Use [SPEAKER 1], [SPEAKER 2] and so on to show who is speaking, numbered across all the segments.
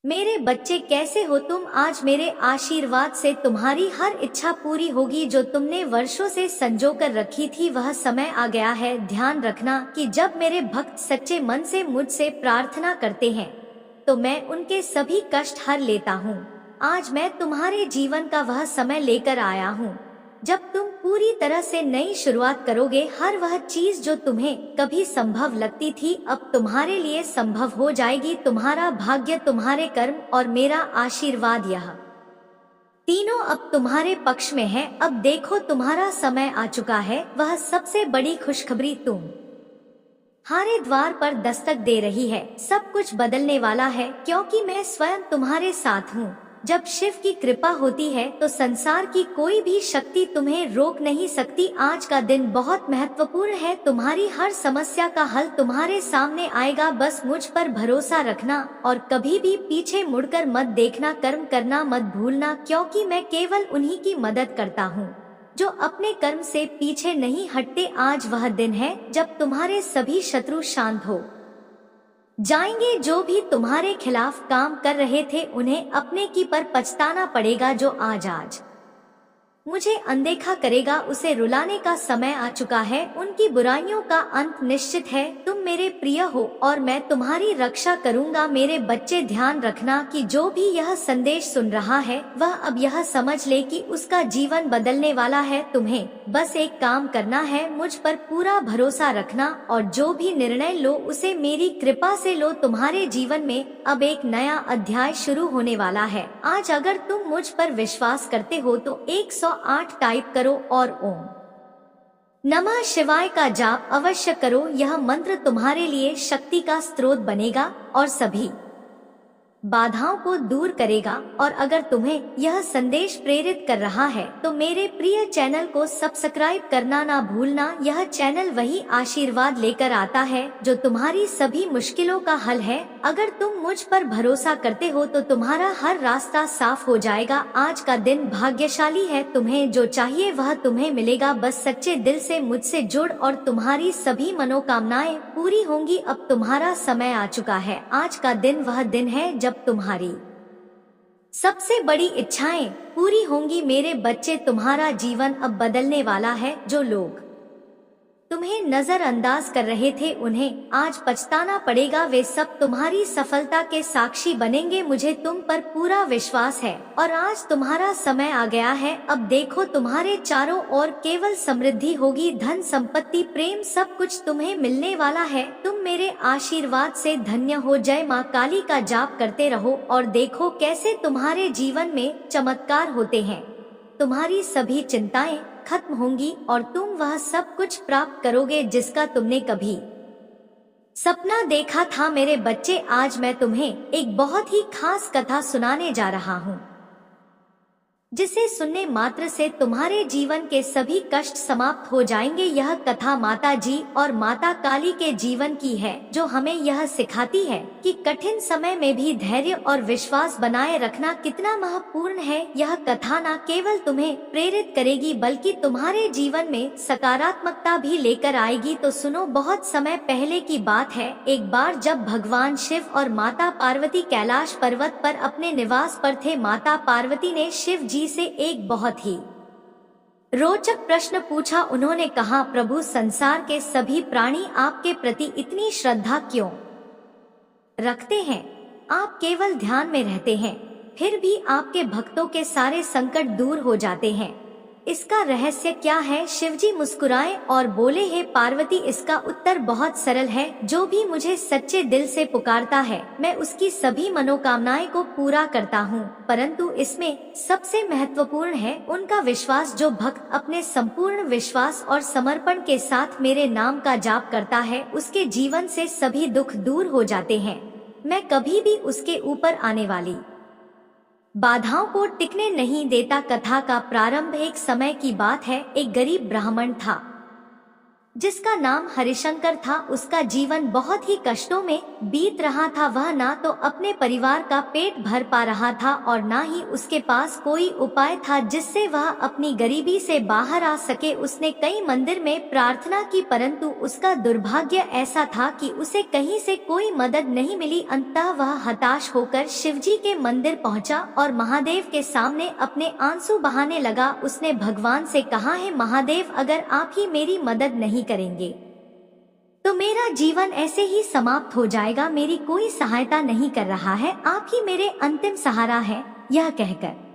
[SPEAKER 1] मेरे बच्चे कैसे हो तुम? आज मेरे आशीर्वाद से तुम्हारी हर इच्छा पूरी होगी जो तुमने वर्षों से संजो कर रखी थी। वह समय आ गया है। ध्यान रखना कि जब मेरे भक्त सच्चे मन से मुझसे प्रार्थना करते हैं तो मैं उनके सभी कष्ट हर लेता हूँ। आज मैं तुम्हारे जीवन का वह समय लेकर आया हूँ जब तुम पूरी तरह से नई शुरुआत करोगे। हर वह चीज जो तुम्हें कभी संभव लगती थी अब तुम्हारे लिए संभव हो जाएगी। तुम्हारा भाग्य, तुम्हारे कर्म और मेरा आशीर्वाद, यह तीनों अब तुम्हारे पक्ष में है। अब देखो तुम्हारा समय आ चुका है। वह सबसे बड़ी खुशखबरी तुम्हारे द्वार पर दस्तक दे रही है। सब कुछ बदलने वाला है क्योंकि मैं स्वयं तुम्हारे साथ हूँ। जब शिव की कृपा होती है तो संसार की कोई भी शक्ति तुम्हें रोक नहीं सकती। आज का दिन बहुत महत्वपूर्ण है। तुम्हारी हर समस्या का हल तुम्हारे सामने आएगा। बस मुझ पर भरोसा रखना और कभी भी पीछे मुड़कर मत देखना। कर्म करना मत भूलना क्योंकि मैं केवल उन्हीं की मदद करता हूँ जो अपने कर्म से पीछे नहीं हटते। आज वह दिन है जब तुम्हारे सभी शत्रु शांत हो जाएंगे। जो भी तुम्हारे खिलाफ काम कर रहे थे उन्हें अपने की पर पछताना पड़ेगा। जो आज मुझे अनदेखा करेगा उसे रुलाने का समय आ चुका है। उनकी बुराइयों का अंत निश्चित है। तुम मेरे प्रिय हो और मैं तुम्हारी रक्षा करूंगा। मेरे बच्चे ध्यान रखना कि जो भी यह संदेश सुन रहा है वह अब यह समझ ले कि उसका जीवन बदलने वाला है। तुम्हें बस एक काम करना है, मुझ पर पूरा भरोसा रखना और जो भी निर्णय लो उसे मेरी कृपा से लो। तुम्हारे जीवन में अब एक नया अध्याय शुरू होने वाला है। आज अगर तुम मुझ पर विश्वास करते हो तो 108 टाइप करो और ओम नमः शिवाय का जाप अवश्य करो। यह मंत्र तुम्हारे लिए शक्ति का स्रोत बनेगा और सभी बाधाओं को दूर करेगा। और अगर तुम्हें यह संदेश प्रेरित कर रहा है तो मेरे प्रिय चैनल को सब्सक्राइब करना ना भूलना। यह चैनल वही आशीर्वाद लेकर आता है जो तुम्हारी सभी मुश्किलों का हल है। अगर तुम मुझ पर भरोसा करते हो तो तुम्हारा हर रास्ता साफ हो जाएगा। आज का दिन भाग्यशाली है। तुम्हें जो चाहिए वह तुम्हें मिलेगा। बस सच्चे दिल से मुझसे जुड़ और तुम्हारी सभी मनोकामनाएं पूरी होंगी। अब तुम्हारा समय आ चुका है। आज का दिन वह दिन है जब तुम्हारी सबसे बड़ी इच्छाएं पूरी होंगी। मेरे बच्चे, तुम्हारा जीवन अब बदलने वाला है। जो लोग तुम्हें नजरअंदाज कर रहे थे उन्हें आज पछताना पड़ेगा। वे सब तुम्हारी सफलता के साक्षी बनेंगे। मुझे तुम पर पूरा विश्वास है और आज तुम्हारा समय आ गया है। अब देखो तुम्हारे चारों ओर केवल समृद्धि होगी। धन, संपत्ति, प्रेम, सब कुछ तुम्हें मिलने वाला है। तुम मेरे आशीर्वाद से धन्य हो। जय माँ काली का जाप करते रहो और देखो कैसे तुम्हारे जीवन में चमत्कार होते हैं। तुम्हारी सभी चिंताएं खत्म होंगी और तुम वह सब कुछ प्राप्त करोगे जिसका तुमने कभी सपना देखा था। मेरे बच्चे, आज मैं तुम्हें एक बहुत ही खास कथा सुनाने जा रहा हूँ जिसे सुनने मात्र से तुम्हारे जीवन के सभी कष्ट समाप्त हो जाएंगे। यह कथा माता जी और माता काली के जीवन की है जो हमें यह सिखाती है कि कठिन समय में भी धैर्य और विश्वास बनाए रखना कितना महत्वपूर्ण है। यह कथा न केवल तुम्हें प्रेरित करेगी बल्कि तुम्हारे जीवन में सकारात्मकता भी लेकर आएगी। तो सुनो, बहुत समय पहले की बात है। एक बार जब भगवान शिव और माता पार्वती कैलाश पर्वत पर अपने निवास पर थे, माता पार्वती ने शिव जी से एक बहुत ही रोचक प्रश्न पूछा। उन्होंने कहा, प्रभु, संसार के सभी प्राणी आपके प्रति इतनी श्रद्धा क्यों रखते हैं? आप केवल ध्यान में रहते हैं, फिर भी आपके भक्तों के सारे संकट दूर हो जाते हैं। इसका रहस्य क्या है? शिवजी मुस्कुराए और बोले, हे पार्वती, इसका उत्तर बहुत सरल है। जो भी मुझे सच्चे दिल से पुकारता है मैं उसकी सभी मनोकामनाएं को पूरा करता हूँ, परंतु इसमें सबसे महत्वपूर्ण है उनका विश्वास। जो भक्त अपने संपूर्ण विश्वास और समर्पण के साथ मेरे नाम का जाप करता है उसके जीवन से सभी दुख दूर हो जाते हैं। मैं कभी भी उसके ऊपर आने वाली बाधाओं को टिकने नहीं देता। कथा का प्रारंभ एक समय की बात है। एक गरीब ब्राह्मण था जिसका नाम हरिशंकर था, उसका जीवन बहुत ही कष्टों में बीत रहा था। वह ना तो अपने परिवार का पेट भर पा रहा था और ना ही उसके पास कोई उपाय था जिससे वह अपनी गरीबी से बाहर आ सके। उसने कई मंदिर में प्रार्थना की, परंतु उसका दुर्भाग्य ऐसा था कि उसे कहीं से कोई मदद नहीं मिली। अंततः वह हताश होकर शिवजी के मंदिर पहुंचा और महादेव के सामने अपने आंसू बहाने लगा। उसने भगवान से कहा, है महादेव, अगर आप ही मेरी मदद नहीं करेंगे तो मेरा जीवन ऐसे ही समाप्त हो जाएगा। मेरी कोई सहायता नहीं कर रहा है, आप ही मेरे अंतिम सहारा है। यह कहकर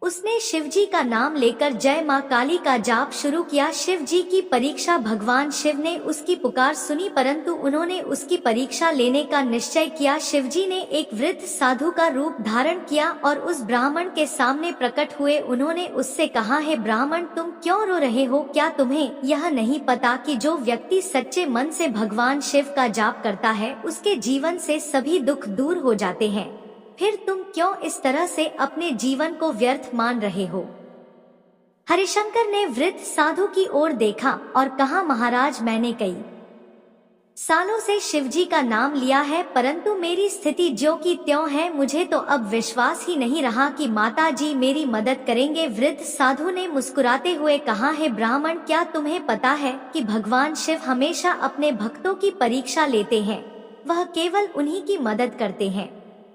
[SPEAKER 1] उसने शिवजी का नाम लेकर जय मां काली का जाप शुरू किया। शिवजी की परीक्षा, भगवान शिव ने उसकी पुकार सुनी, परंतु उन्होंने उसकी परीक्षा लेने का निश्चय किया। शिवजी ने एक वृद्ध साधु का रूप धारण किया और उस ब्राह्मण के सामने प्रकट हुए। उन्होंने उससे कहा, है ब्राह्मण, तुम क्यों रो रहे हो? क्या तुम्हें यह नहीं पता कि जो व्यक्ति सच्चे मन से भगवान शिव का जाप करता है उसके जीवन से सभी दुख दूर हो जाते हैं? फिर तुम क्यों इस तरह से अपने जीवन को व्यर्थ मान रहे हो? हरिशंकर ने वृद्ध साधु की ओर देखा और कहा, महाराज, मैंने कई सालों से शिवजी का नाम लिया है, परंतु मेरी स्थिति ज्यों की त्यों है। मुझे तो अब विश्वास ही नहीं रहा कि माता जी मेरी मदद करेंगे। वृद्ध साधु ने मुस्कुराते हुए कहा, है ब्राह्मण, क्या तुम्हें पता है कि भगवान शिव हमेशा अपने भक्तों की परीक्षा लेते हैं? वह केवल उन्हीं की मदद करते हैं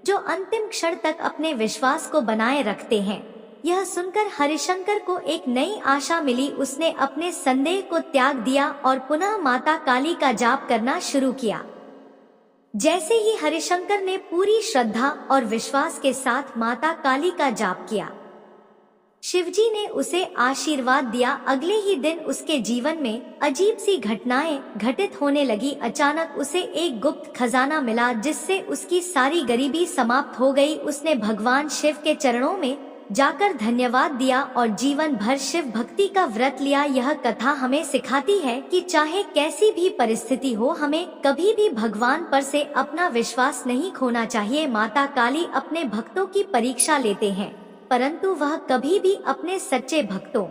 [SPEAKER 1] जो अंतिम क्षण तक अपने विश्वास को बनाए रखते हैं। यह सुनकर हरिशंकर को एक नई आशा मिली। उसने अपने संदेह को त्याग दिया और पुनः माता काली का जाप करना शुरू किया। जैसे ही हरिशंकर ने पूरी श्रद्धा और विश्वास के साथ माता काली का जाप किया, शिवजी ने उसे आशीर्वाद दिया। अगले ही दिन उसके जीवन में अजीब सी घटनाएं घटित होने लगी। अचानक उसे एक गुप्त खजाना मिला जिससे उसकी सारी गरीबी समाप्त हो गई। उसने भगवान शिव के चरणों में जाकर धन्यवाद दिया और जीवन भर शिव भक्ति का व्रत लिया। यह कथा हमें सिखाती है कि चाहे कैसी भी परिस्थिति हो, हमें कभी भी भगवान पर से अपना विश्वास नहीं खोना चाहिए। माता काली अपने भक्तों की परीक्षा लेते हैं, परंतु वह कभी भी अपने सच्चे भक्तों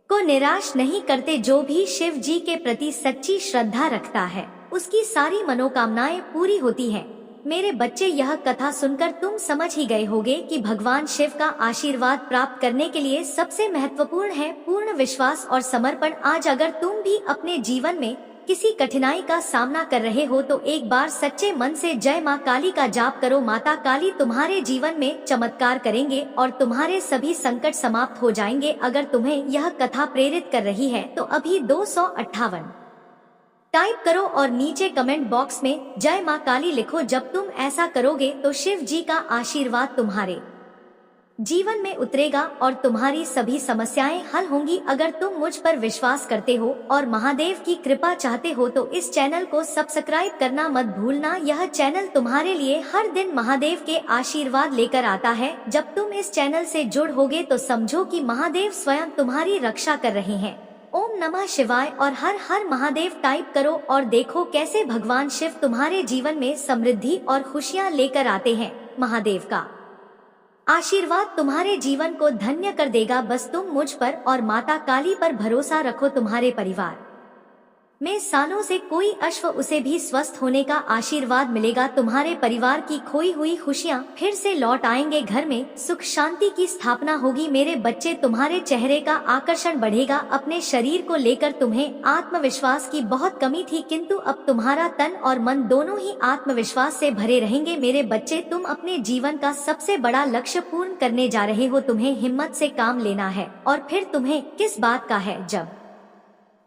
[SPEAKER 1] को निराश नहीं करते। जो भी शिव जी के प्रति सच्ची श्रद्धा रखता है, उसकी सारी मनोकामनाएं पूरी होती हैं। मेरे बच्चे, यह कथा सुनकर तुम समझ ही गए होंगे कि भगवान शिव का आशीर्वाद प्राप्त करने के लिए सबसे महत्वपूर्ण है पूर्ण विश्वास और समर्पण। आज अगर तुम भी अपने जीवन में किसी कठिनाई का सामना कर रहे हो तो एक बार सच्चे मन से जय मां काली का जाप करो। माता काली तुम्हारे जीवन में चमत्कार करेंगे और तुम्हारे सभी संकट समाप्त हो जाएंगे। अगर तुम्हें यह कथा प्रेरित कर रही है तो अभी 258 टाइप करो और नीचे कमेंट बॉक्स में जय मां काली लिखो। जब तुम ऐसा करोगे तो शिव जी का आशीर्वाद तुम्हारे जीवन में उतरेगा और तुम्हारी सभी समस्याएं हल होंगी। अगर तुम मुझ पर विश्वास करते हो और महादेव की कृपा चाहते हो तो इस चैनल को सब्सक्राइब करना मत भूलना। यह चैनल तुम्हारे लिए हर दिन महादेव के आशीर्वाद लेकर आता है। जब तुम इस चैनल से जुड़ होगे तो समझो कि महादेव स्वयं तुम्हारी रक्षा कर रहे हैं। ओम नमः शिवाय और हर हर महादेव टाइप करो और देखो कैसे भगवान शिव तुम्हारे जीवन में समृद्धि और खुशियाँ लेकर आते हैं। महादेव का आशीर्वाद तुम्हारे जीवन को धन्य कर देगा। बस तुम मुझ पर और माता काली पर भरोसा रखो। तुम्हारे परिवार में सालों से कोई अश्व, उसे भी स्वस्थ होने का आशीर्वाद मिलेगा। तुम्हारे परिवार की खोई हुई खुशियां फिर से लौट आएंगे। घर में सुख शांति की स्थापना होगी। मेरे बच्चे, तुम्हारे चेहरे का आकर्षण बढ़ेगा। अपने शरीर को लेकर तुम्हें आत्मविश्वास की बहुत कमी थी, किंतु अब तुम्हारा तन और मन दोनों ही आत्मविश्वास से भरे रहेंगे। मेरे बच्चे, तुम अपने जीवन का सबसे बड़ा लक्ष्य पूर्ण करने जा रहे हो। तुम्हें हिम्मत से काम लेना है और फिर तुम्हें किस बात का है जब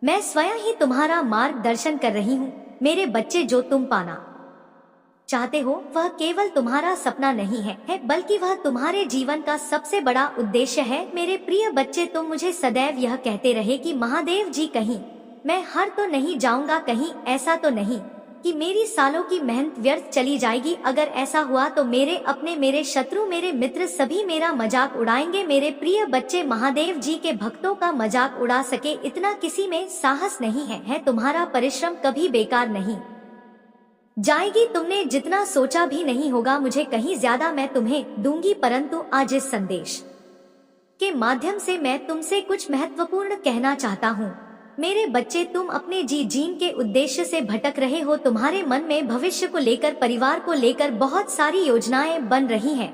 [SPEAKER 1] मैं स्वयं ही तुम्हारा मार्गदर्शन कर रही हूँ। मेरे बच्चे, जो तुम पाना चाहते हो वह केवल तुम्हारा सपना नहीं है, बल्कि वह तुम्हारे जीवन का सबसे बड़ा उद्देश्य है। मेरे प्रिय बच्चे, तुम मुझे सदैव यह कहते रहे कि महादेव जी, कहीं मैं हार तो नहीं जाऊंगा, कहीं ऐसा तो नहीं कि मेरी सालों की मेहनत व्यर्थ चली जाएगी। अगर ऐसा हुआ तो मेरे अपने, मेरे शत्रु, मेरे मित्र सभी मेरा मजाक उड़ाएंगे। मेरे प्रिय बच्चे, महादेव जी के भक्तों का मजाक उड़ा सके इतना किसी में साहस नहीं है। तुम्हारा परिश्रम कभी बेकार नहीं जाएगी। तुमने जितना सोचा भी नहीं होगा। मुझे कहीं ज्यादा मैं तुम्हें दूंगी, परंतु आज इस संदेश के माध्यम से मैं तुमसे कुछ महत्वपूर्ण कहना चाहता हूँ। मेरे बच्चे, तुम अपने जीवन के उद्देश्य से भटक रहे हो। तुम्हारे मन में भविष्य को लेकर, परिवार को लेकर बहुत सारी योजनाएं बन रही हैं।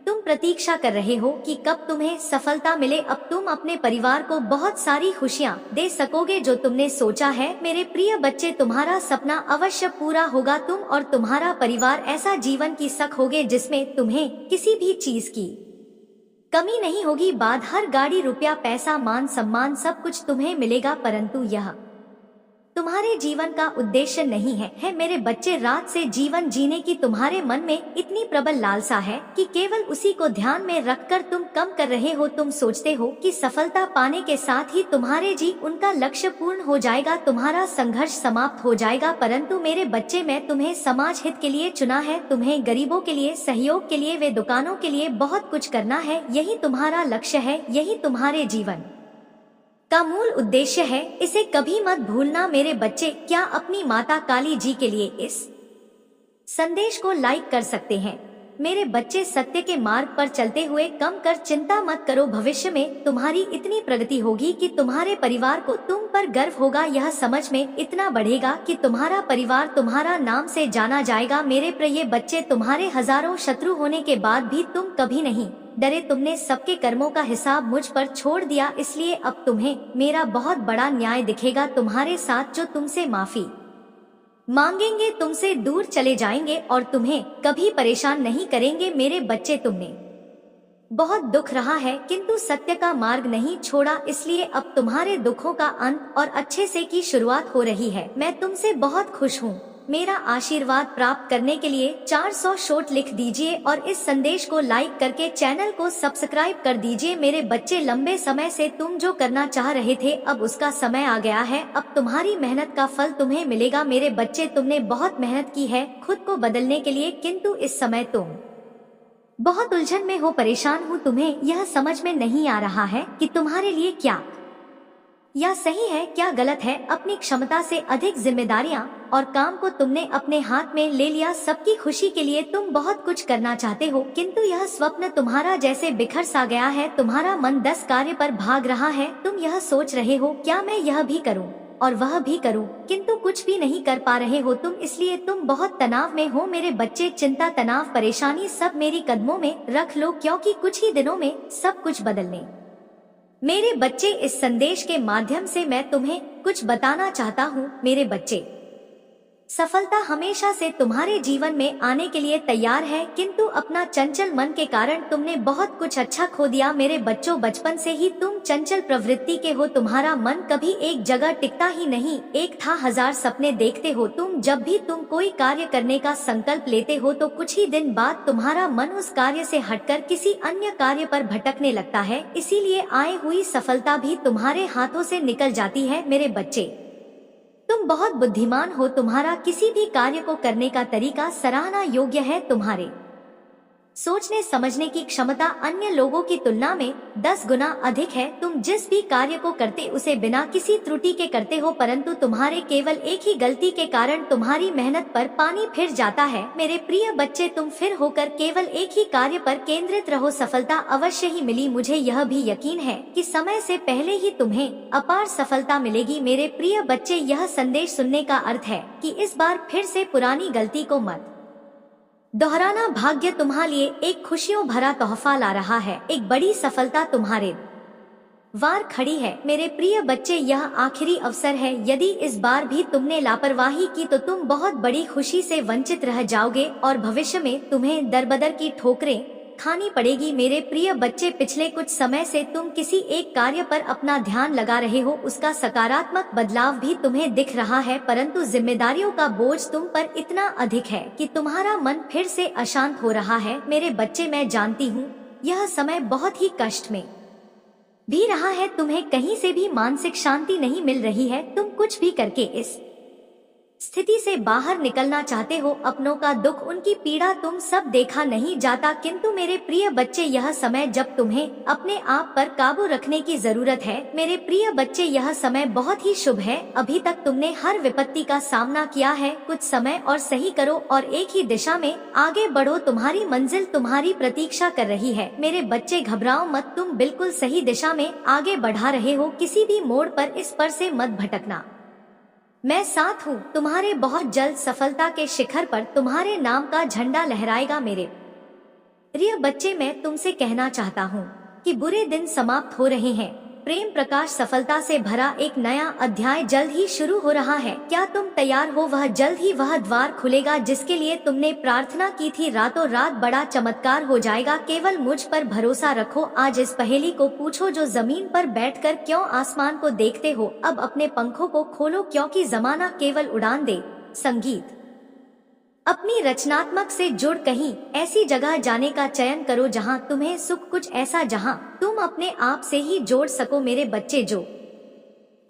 [SPEAKER 1] तुम प्रतीक्षा कर रहे हो कि कब तुम्हें सफलता मिले। अब तुम अपने परिवार को बहुत सारी खुशियां दे सकोगे जो तुमने सोचा है। मेरे प्रिय बच्चे, तुम्हारा सपना अवश्य पूरा होगा। तुम और तुम्हारा परिवार ऐसा जीवन की सखोगे जिसमें तुम्हें किसी भी चीज की कमी नहीं होगी। बाद हर गाड़ी, रुपया, पैसा, मान सम्मान सब कुछ तुम्हें मिलेगा, परंतु यह तुम्हारे जीवन का उद्देश्य नहीं है। मेरे बच्चे, रात से जीवन जीने की तुम्हारे मन में इतनी प्रबल लालसा है कि केवल उसी को ध्यान में रखकर तुम कम कर रहे हो। तुम सोचते हो कि सफलता पाने के साथ ही तुम्हारे उनका लक्ष्य पूर्ण हो जाएगा, तुम्हारा संघर्ष समाप्त हो जाएगा, परंतु मेरे बच्चे, मैं तुम्हें समाज हित के लिए चुना है। तुम्हें गरीबों के लिए, सहयोग के लिए, वे दुकानों के लिए बहुत कुछ करना है। यही तुम्हारा लक्ष्य है, यही तुम्हारे जीवन का मूल उद्देश्य है। इसे कभी मत भूलना मेरे बच्चे। क्या अपनी माता काली जी के लिए इस संदेश को लाइक कर सकते हैं? मेरे बच्चे, सत्य के मार्ग पर चलते हुए कम कर चिंता मत करो। भविष्य में तुम्हारी इतनी प्रगति होगी कि तुम्हारे परिवार को तुम पर गर्व होगा। यह समझ में इतना बढ़ेगा कि तुम्हारा परिवार तुम्हारा नाम से जाना जाएगा। मेरे प्रिय बच्चे, तुम्हारे हजारों शत्रु होने के बाद भी तुम कभी नहीं डरे। तुमने सबके कर्मों का हिसाब मुझ पर छोड़ दिया, इसलिए अब तुम्हें मेरा बहुत बड़ा न्याय दिखेगा। तुम्हारे साथ जो तुमसे माफी मांगेंगे तुमसे दूर चले जाएंगे और तुम्हें कभी परेशान नहीं करेंगे। मेरे बच्चे, तुमने बहुत दुख रहा है किंतु सत्य का मार्ग नहीं छोड़ा, इसलिए अब तुम्हारे दुखों का अंत और अच्छे से की शुरुआत हो रही है। मैं तुमसे बहुत खुश हूँ। मेरा आशीर्वाद प्राप्त करने के लिए 400 शॉट लिख दीजिए और इस संदेश को लाइक करके चैनल को सब्सक्राइब कर दीजिए। मेरे बच्चे, लंबे समय से तुम जो करना चाह रहे थे, अब उसका समय आ गया है। अब तुम्हारी मेहनत का फल तुम्हें मिलेगा। मेरे बच्चे, तुमने बहुत मेहनत की है खुद को बदलने के लिए, किंतु इस समय तुम बहुत उलझन में हो, परेशान हूँ। तुम्हें यह समझ में नहीं आ रहा है कि तुम्हारे लिए क्या या सही है, क्या गलत है। अपनी क्षमता से अधिक जिम्मेदारियां और काम को तुमने अपने हाथ में ले लिया। सबकी खुशी के लिए तुम बहुत कुछ करना चाहते हो, किंतु यह स्वप्न तुम्हारा जैसे बिखर सा गया है। तुम्हारा मन 10 कार्य पर भाग रहा है। तुम यह सोच रहे हो, क्या मैं यह भी करूं और वह भी करूं, किंतु कुछ भी नहीं कर पा रहे हो तुम, इसलिए तुम बहुत तनाव में हो। मेरे बच्चे, चिंता, तनाव, परेशानी सब मेरी कदमों में रख लो, क्योंकि कुछ ही दिनों में सब कुछ बदलने। मेरे बच्चे, इस संदेश के माध्यम से मैं तुम्हें कुछ बताना चाहता हूँ। मेरे बच्चे, सफलता हमेशा से तुम्हारे जीवन में आने के लिए तैयार है, किंतु अपना चंचल मन के कारण तुमने बहुत कुछ अच्छा खो दिया। मेरे बच्चों, बचपन से ही तुम चंचल प्रवृत्ति के हो। तुम्हारा मन कभी एक जगह टिकता ही नहीं। एक था 1000 सपने देखते हो तुम। जब भी तुम कोई कार्य करने का संकल्प लेते हो तो कुछ ही दिन बाद तुम्हारा मन उस कार्य से हटकर किसी अन्य कार्य पर भटकने लगता है, इसीलिए आई हुई सफलता भी तुम्हारे हाथों से निकल जाती है। मेरे बच्चे, तुम बहुत बुद्धिमान हो। तुम्हारा किसी भी कार्य को करने का तरीका सराहना योग्य है। तुम्हारे सोचने समझने की क्षमता अन्य लोगों की तुलना में 10 गुना अधिक है। तुम जिस भी कार्य को करते उसे बिना किसी त्रुटि के करते हो, परंतु तुम्हारे केवल एक ही गलती के कारण तुम्हारी मेहनत पर पानी फिर जाता है। मेरे प्रिय बच्चे, तुम फिर होकर केवल एक ही कार्य पर केंद्रित रहो, सफलता अवश्य ही मिली। मुझे यह भी यकीन है कि समय से पहले ही तुम्हें अपार सफलता मिलेगी। मेरे प्रिय बच्चे, यह संदेश सुनने का अर्थ है कि इस बार फिर से पुरानी गलती को मत दोहराना। भाग्य तुम्हारे लिए एक खुशियों भरा तोहफा ला रहा है। एक बड़ी सफलता तुम्हारे वार खड़ी है। मेरे प्रिय बच्चे, यह आखिरी अवसर है। यदि इस बार भी तुमने लापरवाही की तो तुम बहुत बड़ी खुशी से वंचित रह जाओगे और भविष्य में तुम्हें दरबदर की ठोकरें खानी पड़ेगी। मेरे प्रिय बच्चे, पिछले कुछ समय से तुम किसी एक कार्य पर अपना ध्यान लगा रहे हो, उसका सकारात्मक बदलाव भी तुम्हें दिख रहा है, परंतु जिम्मेदारियों का बोझ तुम पर इतना अधिक है कि तुम्हारा मन फिर से अशांत हो रहा है। मेरे बच्चे, मैं जानती हूँ यह समय बहुत ही कष्ट में भी रहा है। तुम्हें कहीं से भी मानसिक शांति नहीं मिल रही है। तुम कुछ भी करके इस स्थिति से बाहर निकलना चाहते हो। अपनों का दुख, उनकी पीड़ा तुम सब देखा नहीं जाता, किंतु मेरे प्रिय बच्चे यह समय जब तुम्हें अपने आप पर काबू रखने की जरूरत है। मेरे प्रिय बच्चे यह समय बहुत ही शुभ है। अभी तक तुमने हर विपत्ति का सामना किया है। कुछ समय और सही करो और एक ही दिशा में आगे बढ़ो। तुम्हारी मंजिल तुम्हारी प्रतीक्षा कर रही है। मेरे बच्चे घबराओ मत, तुम बिल्कुल सही दिशा में आगे बढ़ा रहे हो। किसी भी मोड़ पर इस पर से मत भटकना, मैं साथ हूँ। तुम्हारे बहुत जल्द सफलता के शिखर पर तुम्हारे नाम का झंडा लहराएगा। मेरे प्रिय बच्चे, मैं तुमसे कहना चाहता हूँ कि बुरे दिन समाप्त हो रहे हैं। प्रेम प्रकाश सफलता से भरा एक नया अध्याय जल्द ही शुरू हो रहा है। क्या तुम तैयार हो? वह जल्द ही वह द्वार खुलेगा जिसके लिए तुमने प्रार्थना की थी। रातों रात बड़ा चमत्कार हो जाएगा। केवल मुझ पर भरोसा रखो। आज इस पहेली को पूछो जो जमीन पर बैठकर क्यों आसमान को देखते हो। अब अपने पंखों को खोलो क्योंकि जमाना केवल उड़ान दे। संगीत अपनी रचनात्मक से जुड़ कहीं ऐसी जगह जाने का चयन करो जहां तुम्हें सुख, कुछ ऐसा जहां तुम अपने आप से ही जोड़ सको। मेरे बच्चे, जो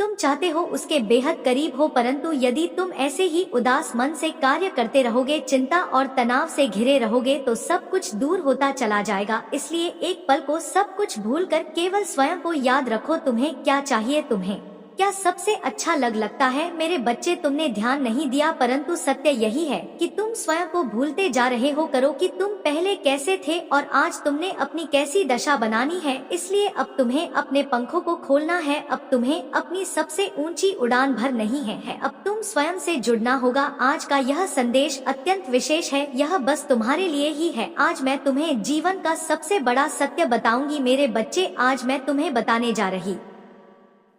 [SPEAKER 1] तुम चाहते हो उसके बेहद करीब हो, परंतु यदि तुम ऐसे ही उदास मन से कार्य करते रहोगे, चिंता और तनाव से घिरे रहोगे, तो सब कुछ दूर होता चला जाएगा। इसलिए एक पल को सब कुछ भूलकर केवल स्वयं को याद रखो। तुम्हें क्या चाहिए, तुम्हें क्या सबसे अच्छा लगता है। मेरे बच्चे, तुमने ध्यान नहीं दिया, परंतु सत्य यही है कि तुम स्वयं को भूलते जा रहे हो। करो कि तुम पहले कैसे थे और आज तुमने अपनी कैसी दशा बनानी है। इसलिए अब तुम्हें अपने पंखों को खोलना है। अब तुम्हें अपनी सबसे ऊंची उड़ान भर नहीं है। अब तुम स्वयं से जुड़ना होगा। आज का यह संदेश अत्यंत विशेष है। यह बस तुम्हारे लिए ही है। आज मैं तुम्हें जीवन का सबसे बड़ा सत्य बताऊंगी। मेरे बच्चे, आज मैं तुम्हें बताने जा रही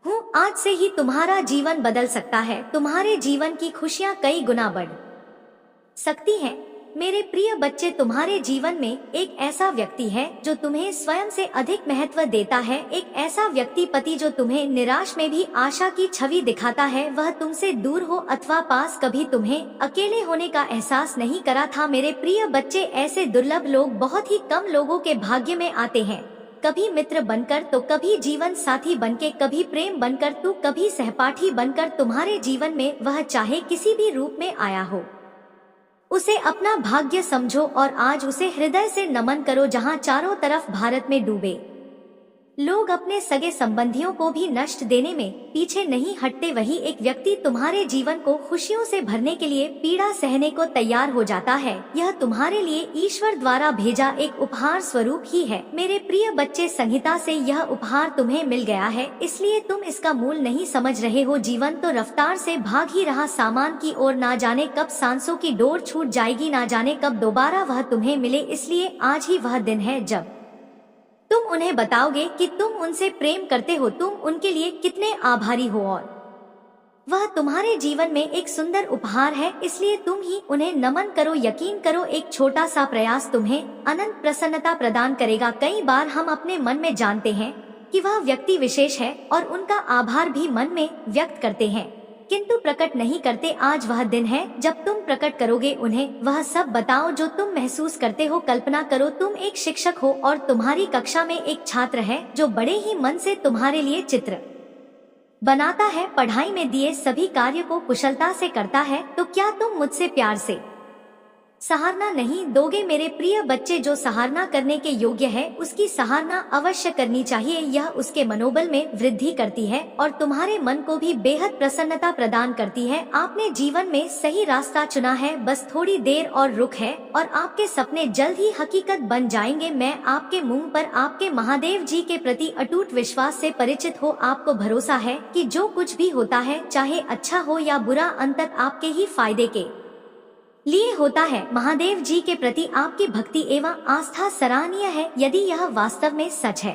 [SPEAKER 1] हूँ, आज से ही तुम्हारा जीवन बदल सकता है। तुम्हारे जीवन की खुशियाँ कई गुना बढ़ सकती हैं। मेरे प्रिय बच्चे, तुम्हारे जीवन में एक ऐसा व्यक्ति है जो तुम्हें स्वयं से अधिक महत्व देता है। एक ऐसा व्यक्ति, पति, जो तुम्हें निराश में भी आशा की छवि दिखाता है। वह तुमसे दूर हो अथवा पास, कभी तुम्हें अकेले होने का एहसास नहीं करा था। मेरे प्रिय बच्चे, ऐसे दुर्लभ लोग बहुत ही कम लोगों के भाग्य में आते हैं। कभी मित्र बनकर, तो कभी जीवन साथी बनके, कभी प्रेम बनकर, तो कभी सहपाठी बनकर तुम्हारे जीवन में वह चाहे किसी भी रूप में आया हो, उसे अपना भाग्य समझो और आज उसे हृदय से नमन करो। जहां चारों तरफ भारत में डूबे लोग अपने सगे संबंधियों को भी नष्ट देने में पीछे नहीं हटते, वही एक व्यक्ति तुम्हारे जीवन को खुशियों से भरने के लिए पीड़ा सहने को तैयार हो जाता है। यह तुम्हारे लिए ईश्वर द्वारा भेजा एक उपहार स्वरूप ही है। मेरे प्रिय बच्चे, संहिता से यह उपहार तुम्हें मिल गया है, इसलिए तुम इसका मूल नहीं समझ रहे हो। जीवन तो रफ्तार से भाग ही रहा सामान की ओर, ना जाने कब सांसों की डोर छूट जाएगी, ना जाने कब दोबारा वह तुम्हें मिले। इसलिए आज ही वह दिन है जब तुम उन्हें बताओगे कि तुम उनसे प्रेम करते हो, तुम उनके लिए कितने आभारी हो, और वह तुम्हारे जीवन में एक सुंदर उपहार है। इसलिए तुम ही उन्हें नमन करो। यकीन करो, एक छोटा सा प्रयास तुम्हें अनंत प्रसन्नता प्रदान करेगा। कई बार हम अपने मन में जानते हैं कि वह व्यक्ति विशेष है और उनका आभार भी मन में व्यक्त करते हैं, किंतु प्रकट नहीं करते। आज वह दिन है जब तुम प्रकट करोगे उन्हें। वह सब बताओ जो तुम महसूस करते हो। कल्पना करो, तुम एक शिक्षक हो और तुम्हारी कक्षा में एक छात्र है जो बड़े ही मन से तुम्हारे लिए चित्र बनाता है, पढ़ाई में दिए सभी कार्य को कुशलता से करता है। तो क्या तुम मुझसे प्यार से सराहना नहीं दोगे? मेरे प्रिय बच्चे, जो सराहना करने के योग्य है उसकी सराहना अवश्य करनी चाहिए। यह उसके मनोबल में वृद्धि करती है और तुम्हारे मन को भी बेहद प्रसन्नता प्रदान करती है। आपने जीवन में सही रास्ता चुना है, बस थोड़ी देर और रुक है और आपके सपने जल्द ही हकीकत बन जाएंगे। मैं आपके मुंह पर आपके महादेव जी के प्रति अटूट विश्वास से परिचित हो। आपको भरोसा है कि जो कुछ भी होता है, चाहे अच्छा हो या बुरा, अंततः आपके ही फायदे के लिए होता है। महादेव जी के प्रति आपकी भक्ति एवं आस्था सराहनीय है। यदि यह वास्तव में सच है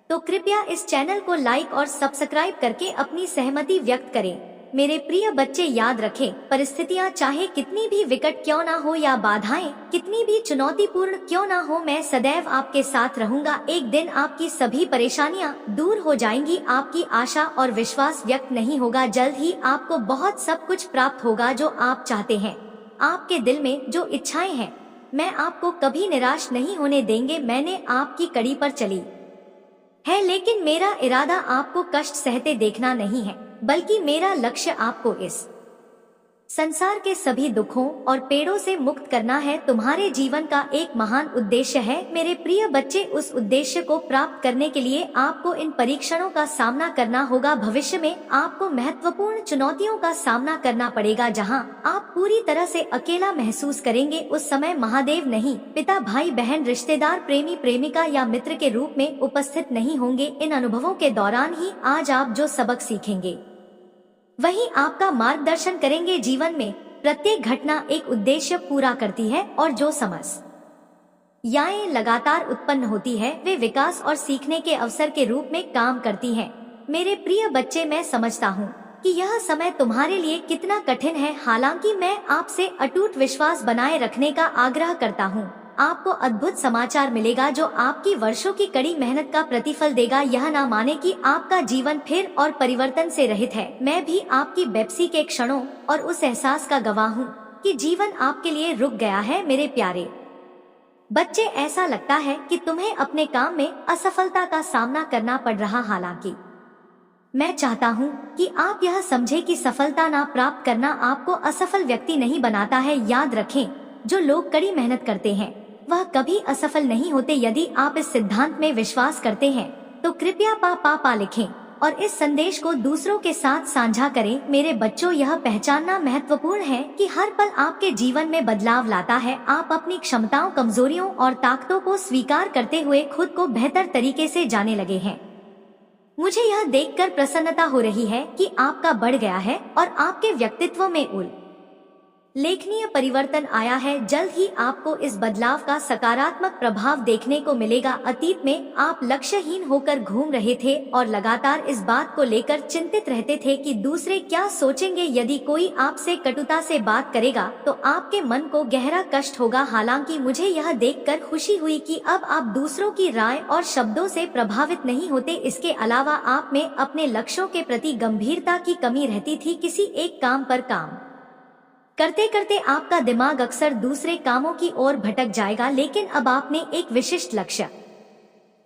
[SPEAKER 1] तो कृपया इस चैनल को लाइक और सब्सक्राइब करके अपनी सहमति व्यक्त करें। मेरे प्रिय बच्चे, याद रखें, परिस्थितियां चाहे कितनी भी विकट क्यों ना हो या बाधाएं कितनी भी चुनौतीपूर्ण क्यों ना हो, मैं सदैव आपके साथ रहूंगा। एक दिन आपकी सभी परेशानियां दूर हो जाएंगी। आपकी आशा और विश्वास व्यक्त नहीं होगा। जल्द ही आपको बहुत सब कुछ प्राप्त होगा जो आप चाहते हैं। आपके दिल में जो इच्छाएं हैं, मैं आपको कभी निराश नहीं होने देंगे। मैंने आपकी कड़ी पर चली है, लेकिन मेरा इरादा आपको कष्ट सहते देखना नहीं है, बल्कि मेरा लक्ष्य आपको इस संसार के सभी दुखों और पेड़ों से मुक्त करना है तुम्हारे जीवन का एक महान उद्देश्य है। मेरे प्रिय बच्चे, उस उद्देश्य को प्राप्त करने के लिए आपको इन परीक्षणों का सामना करना होगा। भविष्य में आपको महत्वपूर्ण चुनौतियों का सामना करना पड़ेगा, जहां आप पूरी तरह से अकेला महसूस करेंगे। उस समय महादेव नहीं, पिता, भाई, बहन, रिश्तेदार, प्रेमी, प्रेमिका या मित्र के रूप में उपस्थित नहीं होंगे। इन अनुभवों के दौरान ही आज आप जो सबक सीखेंगे वही आपका मार्गदर्शन करेंगे। जीवन में प्रत्येक घटना एक उद्देश्य पूरा करती है और जो समस्याएं लगातार उत्पन्न होती है वे विकास और सीखने के अवसर के रूप में काम करती हैं। मेरे प्रिय बच्चे, मैं समझता हूँ कि यह समय तुम्हारे लिए कितना कठिन है। हालांकि मैं आपसे अटूट विश्वास बनाए रखने का आग्रह करता हूँ। आपको अद्भुत समाचार मिलेगा जो आपकी वर्षों की कड़ी मेहनत का प्रतिफल देगा। यह ना माने कि आपका जीवन फिर और परिवर्तन से रहित है। मैं भी आपकी बेपसी के क्षणों और उस एहसास का गवाह हूँ कि जीवन आपके लिए रुक गया है। मेरे प्यारे बच्चे, ऐसा लगता है कि तुम्हें अपने काम में असफलता का सामना करना पड़ रहा। हालांकि मैं चाहता हूँ कि आप यह समझे कि सफलता ना प्राप्त करना आपको असफल व्यक्ति नहीं बनाता है। याद रखें, जो लोग कड़ी मेहनत करते हैं वह कभी असफल नहीं होते। यदि आप इस सिद्धांत में विश्वास करते हैं तो कृपया पा लिखें और इस संदेश को दूसरों के साथ साझा करें। मेरे बच्चों, यह पहचानना महत्वपूर्ण है कि हर पल आपके जीवन में बदलाव लाता है। आप अपनी क्षमताओं, कमजोरियों और ताकतों को स्वीकार करते हुए खुद को बेहतर तरीके से जाने लगे हैं। मुझे यह देखकर प्रसन्नता हो रही है कि आपका बढ़ गया है और आपके व्यक्तित्व में उल्लेखनीय परिवर्तन आया है। जल्द ही आपको इस बदलाव का सकारात्मक प्रभाव देखने को मिलेगा। अतीत में आप लक्ष्यहीन होकर घूम रहे थे और लगातार इस बात को लेकर चिंतित रहते थे कि दूसरे क्या सोचेंगे। यदि कोई आपसे कटुता से बात करेगा तो आपके मन को गहरा कष्ट होगा। हालांकि मुझे यह देखकर खुशी हुई कि अब आप दूसरों की राय और शब्दों से प्रभावित नहीं होते। इसके अलावा आप में अपने लक्ष्यों के प्रति गंभीरता की कमी रहती थी। किसी एक काम पर काम करते करते आपका दिमाग अक्सर दूसरे कामों की ओर भटक जाएगा, लेकिन अब आपने एक विशिष्ट लक्ष्य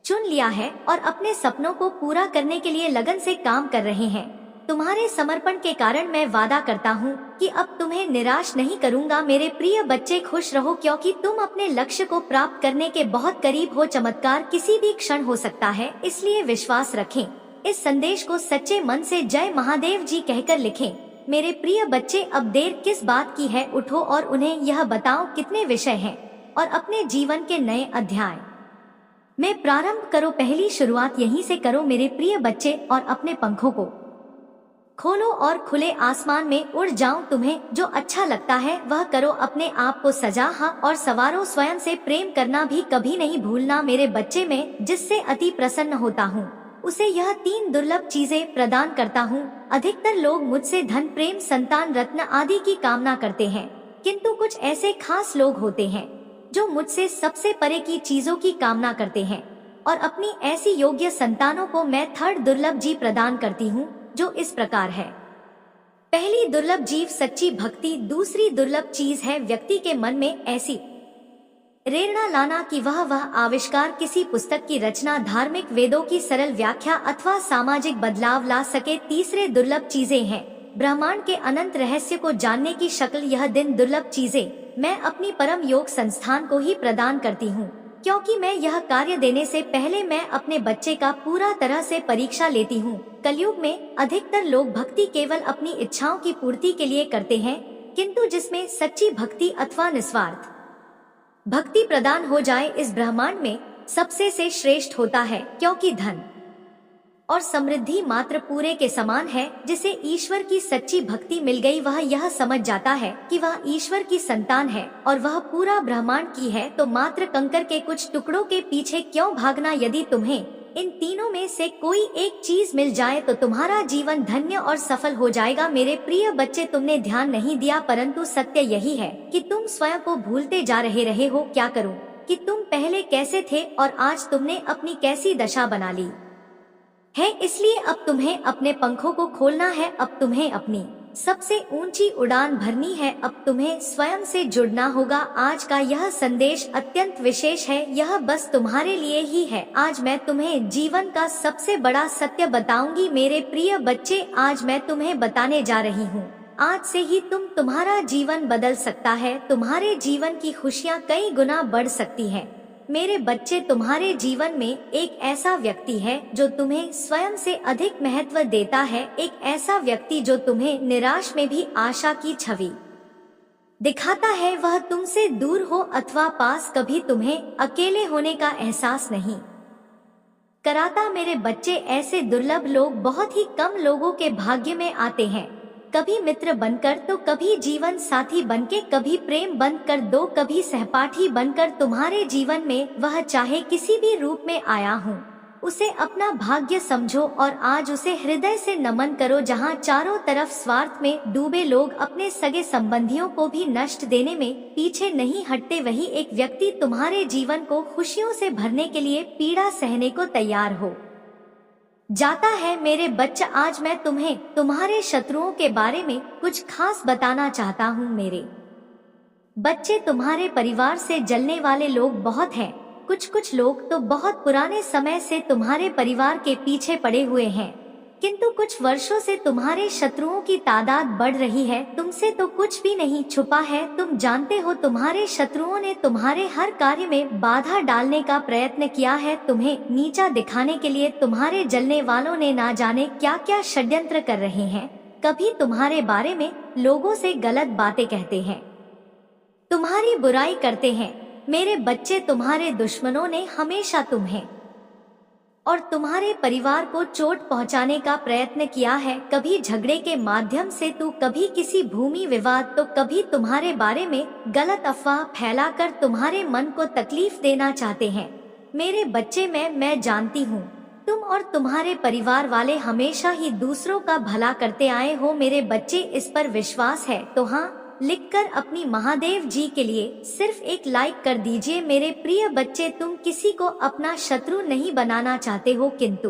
[SPEAKER 1] चुन लिया है और अपने सपनों को पूरा करने के लिए लगन से काम कर रहे हैं। तुम्हारे समर्पण के कारण मैं वादा करता हूँ कि अब तुम्हें निराश नहीं करूँगा। मेरे प्रिय बच्चे, खुश रहो क्योंकि तुम अपने लक्ष्य को प्राप्त करने के बहुत करीब हो। चमत्कार किसी भी क्षण हो सकता है, इसलिए विश्वास रखें। इस संदेश को सच्चे मन से जय महादेव जी कहकर लिखें। मेरे प्रिय बच्चे, अब देर किस बात की है, उठो और उन्हें यह बताओ कितने विषय हैं और अपने जीवन के नए अध्याय में प्रारंभ करो। पहली शुरुआत यहीं से करो मेरे प्रिय बच्चे और अपने पंखों को खोलो और खुले आसमान में उड़ जाओ। तुम्हें जो अच्छा लगता है वह करो। अपने आप को सजा और सवारो। स्वयं से प्रेम करना भी कभी नहीं भूलना। मेरे बच्चे, मैं जिससे अति प्रसन्न होता हूँ उसे यह 3 दुर्लभ चीजें प्रदान करता हूँ। अधिकतर लोग मुझसे धन, प्रेम, संतान, रत्न आदि की कामना करते हैं, किंतु कुछ ऐसे खास लोग होते हैं जो मुझसे सबसे परे की चीजों की कामना करते हैं और अपनी ऐसी योग्य संतानों को मैं 3rd दुर्लभ जीव प्रदान करती हूँ, जो इस प्रकार है। पहली दुर्लभ जीव सच्ची भक्ति। दूसरी दुर्लभ चीज है व्यक्ति के मन में ऐसी प्रेरणा लाना कि वह आविष्कार, किसी पुस्तक की रचना, धार्मिक वेदों की सरल व्याख्या अथवा सामाजिक बदलाव ला सके। तीसरे दुर्लभ चीजें हैं ब्रह्मांड के अनंत रहस्य को जानने की शक्ल। यह दिन दुर्लभ चीजें मैं अपनी परम योग संस्थान को ही प्रदान करती हूँ, क्योंकि मैं यह कार्य देने से पहले मैं अपने बच्चे का पूरा तरह से परीक्षा लेती हूँ। कलयुग में अधिकतर लोग भक्ति केवल अपनी इच्छाओं की पूर्ति के लिए करते हैं, किंतु जिसमें सच्ची भक्ति अथवा निस्वार्थ भक्ति प्रदान हो जाए, इस ब्रह्मांड में सबसे से श्रेष्ठ होता है, क्योंकि धन और समृद्धि मात्र पूरे के समान है। जिसे ईश्वर की सच्ची भक्ति मिल गई वह यह समझ जाता है कि वह ईश्वर की संतान है और वह पूरा ब्रह्मांड की है, तो मात्र कंकर के कुछ टुकड़ों के पीछे क्यों भागना। यदि तुम्हें इन तीनों में से कोई एक चीज मिल जाए तो तुम्हारा जीवन धन्य और सफल हो जाएगा। मेरे प्रिय बच्चे, तुमने ध्यान नहीं दिया, परंतु सत्य यही है कि तुम स्वयं को भूलते जा रहे हो। क्या करूं कि तुम पहले कैसे थे और आज तुमने अपनी कैसी दशा बना ली है। इसलिए अब तुम्हें अपने पंखों को खोलना है। अब तुम्हें अपनी सबसे ऊंची उड़ान भरनी है। अब तुम्हें स्वयं से जुड़ना होगा। आज का यह संदेश अत्यंत विशेष है, यह बस तुम्हारे लिए ही है। आज मैं तुम्हें जीवन का सबसे बड़ा सत्य बताऊंगी। मेरे प्रिय बच्चे, आज मैं तुम्हें बताने जा रही हूँ आज से ही तुम्हारा जीवन बदल सकता है। तुम्हारे जीवन की खुशियाँ कई गुना बढ़ सकती है। मेरे बच्चे, तुम्हारे जीवन में एक ऐसा व्यक्ति है जो तुम्हें स्वयं से अधिक महत्व देता है। एक ऐसा व्यक्ति जो तुम्हें निराश में भी आशा की छवि दिखाता है। वह तुमसे दूर हो अथवा पास, कभी तुम्हें अकेले होने का एहसास नहीं कराता। मेरे बच्चे, ऐसे दुर्लभ लोग बहुत ही कम लोगों के भाग्य में आते हैं। कभी मित्र बनकर तो कभी जीवन साथी बनके, कभी प्रेम बनकर दो, कभी सहपाठी बनकर तुम्हारे जीवन में वह चाहे किसी भी रूप में आया हूँ, उसे अपना भाग्य समझो और आज उसे हृदय से नमन करो। जहाँ चारों तरफ स्वार्थ में डूबे लोग अपने सगे संबंधियों को भी नष्ट देने में पीछे नहीं हटते, वही एक व्यक्ति तुम्हारे जीवन को खुशियों से भरने के लिए पीड़ा सहने को तैयार हो जाता है। मेरे बच्चे, आज मैं तुम्हें तुम्हारे शत्रुओं के बारे में कुछ खास बताना चाहता हूँ। मेरे बच्चे, तुम्हारे परिवार से जलने वाले लोग बहुत हैं। कुछ लोग तो बहुत पुराने समय से तुम्हारे परिवार के पीछे पड़े हुए हैं, किंतु कुछ वर्षों से तुम्हारे शत्रुओं की तादाद बढ़ रही है। तुमसे तो कुछ भी नहीं छुपा है। तुम जानते हो, तुम्हारे शत्रुओं ने तुम्हारे हर कार्य में बाधा डालने का प्रयत्न किया है। तुम्हें नीचा दिखाने के लिए तुम्हारे जलने वालों ने ना जाने क्या क्या षड्यंत्र कर रहे हैं। कभी तुम्हारे बारे में लोगों से गलत बातें कहते हैं, तुम्हारी बुराई करते हैं। मेरे बच्चे, तुम्हारे दुश्मनों ने हमेशा तुम्हें और तुम्हारे परिवार को चोट पहुंचाने का प्रयत्न किया है। कभी झगड़े के माध्यम से तो कभी किसी भूमि विवाद, तो कभी तुम्हारे बारे में गलत अफवाह फैलाकर तुम्हारे मन को तकलीफ देना चाहते हैं। मेरे बच्चे, मैं जानती हूँ तुम और तुम्हारे परिवार वाले हमेशा ही दूसरों का भला करते आए हो। मेरे बच्चे, इस पर विश्वास है तो हाँ लिखकर अपनी महादेव जी के लिए सिर्फ एक लाइक कर दीजिए। मेरे प्रिय बच्चे, तुम किसी को अपना शत्रु नहीं बनाना चाहते हो, किंतु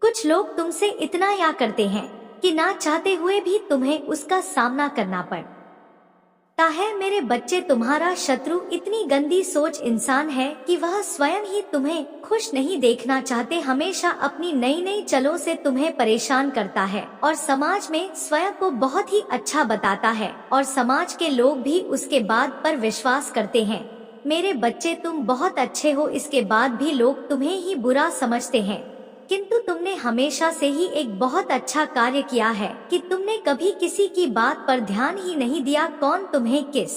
[SPEAKER 1] कुछ लोग तुमसे इतना या करते हैं कि ना चाहते हुए भी तुम्हें उसका सामना करना पड़ता है। मेरे बच्चे, तुम्हारा शत्रु इतनी गंदी सोच इंसान है कि वह स्वयं ही तुम्हें खुश नहीं देखना चाहते। हमेशा अपनी नई नई चलों से तुम्हें परेशान करता है और समाज में स्वयं को बहुत ही अच्छा बताता है और समाज के लोग भी उसके बात पर विश्वास करते हैं। मेरे बच्चे, तुम बहुत अच्छे हो, इसके बाद भी लोग तुम्हें ही बुरा समझते हैं, किंतु तुमने हमेशा से ही एक बहुत अच्छा कार्य किया है कि तुमने कभी किसी की बात पर ध्यान ही नहीं दिया। कौन तुम्हें किस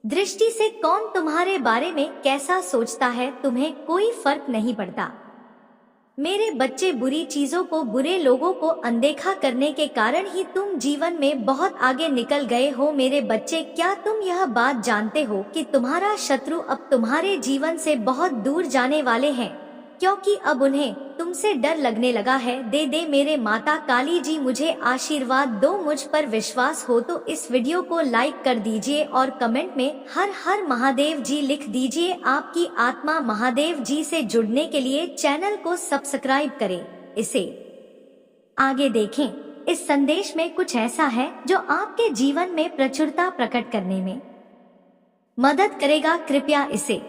[SPEAKER 1] दृष्टि से, कौन तुम्हारे बारे में कैसा सोचता है, तुम्हें कोई फर्क नहीं पड़ता। मेरे बच्चे, बुरी चीजों को, बुरे लोगों को अनदेखा करने के कारण ही तुम जीवन में बहुत आगे निकल गए हो। मेरे बच्चे, क्या तुम यह बात जानते हो कि तुम्हारा शत्रु अब तुम्हारे जीवन से बहुत दूर जाने वाले हैं, क्योंकि अब उन्हें तुमसे डर लगने लगा है। दे मेरे माता काली जी मुझे आशीर्वाद दो। मुझ पर विश्वास हो तो इस वीडियो को लाइक कर दीजिए और कमेंट में हर हर महादेव जी लिख दीजिए। आपकी आत्मा महादेव जी से जुड़ने के लिए चैनल को सब्सक्राइब करें, इसे आगे देखें। इस संदेश में कुछ ऐसा है जो आपके जीवन में प्रचुरता प्रकट करने में मदद करेगा। कृपया इसे